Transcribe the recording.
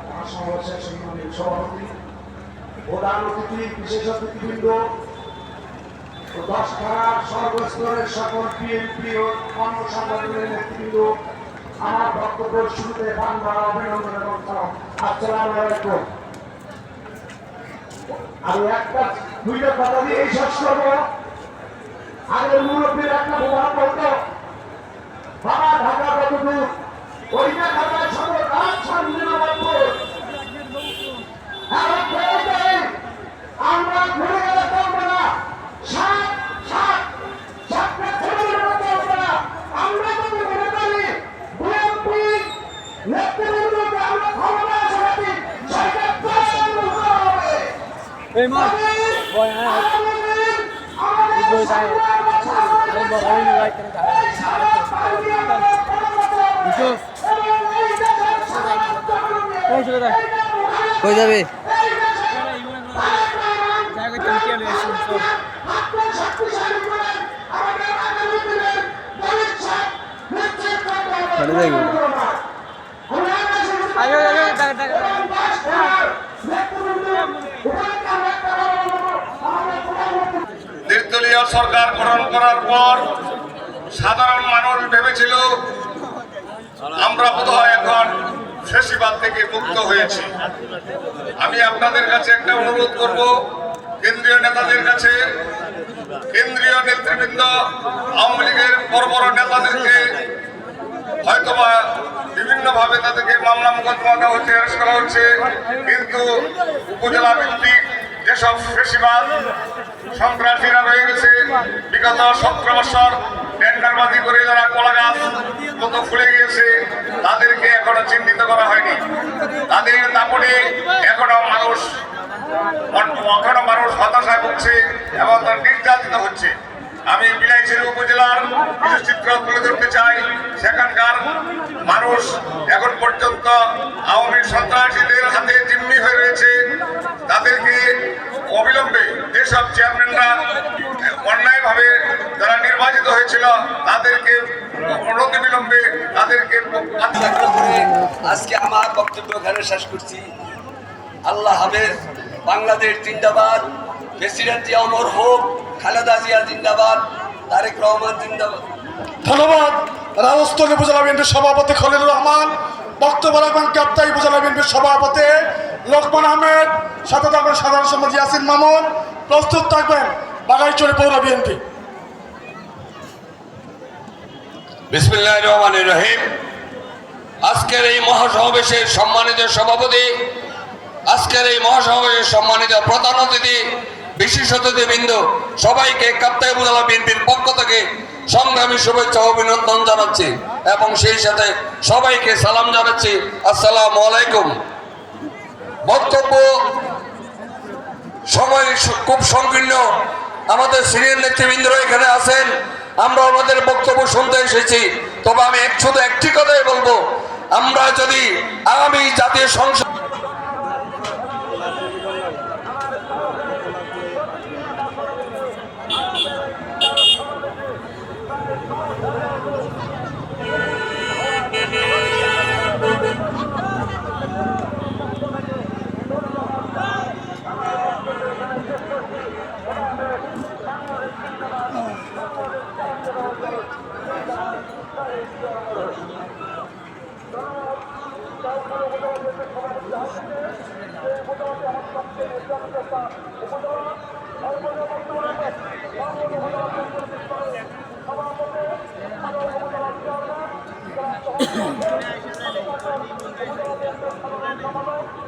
মহাসমাবেশের সম্মানিত সভাপতি, প্রধান অতিথি, বিশেষ অতিথিবৃন্দ, 10 থানার সর্বস্তরের সকল বিএনপি ও অন্য সংগঠনের নেতৃবৃন্দ, আমার বক্তব্যের শুরুতে বাংলা অভিনন্দন এবং সালাম। আসসালামু আলাইকুম। আমি দুইটা কথা দিয়ে এই শেষ করবো। আগের মুরব্বীর একটা প্রভাব বলতো, বাবা ঢাকা কত দূর, ওইটা ঢাকায় সদর আমরা ঘুরে গেলে চলবে না, আমরা যদি মনে করি বিএনপি নেতৃবৃন্দকে আমরা ক্ষমতা আসতে কই যাবে? নির্দলীয় সরকার গঠন করার পর সাধারণ মানুষ ভেবেছিল আমরা বোধহয় এখন ফ্যাসিবাদ থেকে মুক্ত হয়েছি। আমি আপনাদের কাছে একটা অনুরোধ করব, কেন্দ্রীয় নেতাদের কাছে, কেন্দ্রীয় নেতৃবৃন্দ, আওয়ামী লীগের বড় বড় নেতাদেরকে হয়তোবা বিভিন্নভাবে তাদেরকে মামলা মোকদ্দমা দেওয়া হচ্ছে, অ্যারেস্ট করা হচ্ছে, কিন্তু উপজেলা ভিত্তিক যেসব ফ্যাসিবাদ সন্ত্রাসীরা রয়ে গেছে, বিগত 17 বছর টেন্ডারবাজি করে যারা কলা গাছ মতো ফুলে গিয়েছে, তাদেরকে এখনো চিহ্নিত করা হয়নি। তাদের দাপটে এখনো মানুষ হতাশায় ভুগছে এবং তার নির্যাতিত হচ্ছে। আমি বিলাইছড়ি উপজেলার কিছু চিত্র তুলে ধরতে চাই। সেখানকার মানুষ এখন পর্যন্ত আওয়ামী সন্ত্রাসীদের হাতে জিম্মি হয়ে রয়েছে। তাদেরকে অবিলম্বে যেসব চেয়ারম্যানরা অন্যায়ভাবে যারা নির্বাচিত হয়েছিল তাদেরকে অনতিবিলম্বে তাদেরকে আজকে আমার বক্তব্য এখানে শেষ করছি। আল্লাহ হাফেজ। বাংলাদেশ জিন্দাবাদ। প্রেসিডেন্ট জিয়া অমর হোক। খালেদা জিয়া জিন্দাবাদ। তারেক রহমান জিন্দাবাদ। ধন্যবাদ। রাজস্থলী উপজেলা বিএনপির সভাপতি খলিলুর রহমান। বক্তব্য রাখবেন কাপ্তাই উপজেলা বিএনপির সভাপতি লোকমান আহমেদ। সাথে থাকবেন সাধারণ সম্পাদক ইয়াসিন মামুন। প্রস্তুত থাকবেন বাঘাইছড়ি পৌর বিএনপি। বিসমিল্লাহির রহমানির রহিম। আজকের এই মহাসমাবেশের সম্মানিত সভাপতি, আজকের এই মহাসমাবেশের সম্মানিত প্রধান অতিথি, বিশেষ অতিথিবৃন্দ, সবাইকে কাপ্তাই উপজেলা বিএনপির পক্ষ থেকে সংগ্রামী শুভেচ্ছা ও অভিনন্দন জানাচ্ছি এবং সেই সাথে সবাইকে সালাম জানাচ্ছি। আসসালামু আলাইকুম। বক্তব্য সময় খুব সংকীর্ণ। আমাদের সিনিয়র নেতৃবৃন্দরা এখানে আছেন, আমরা আমাদের বক্তব্য শুনতে এসেছি। তবে আমি শুধু একটি কথাই বলবো, আমরা যদি আগামী জাতীয় সংসদ সভাপতি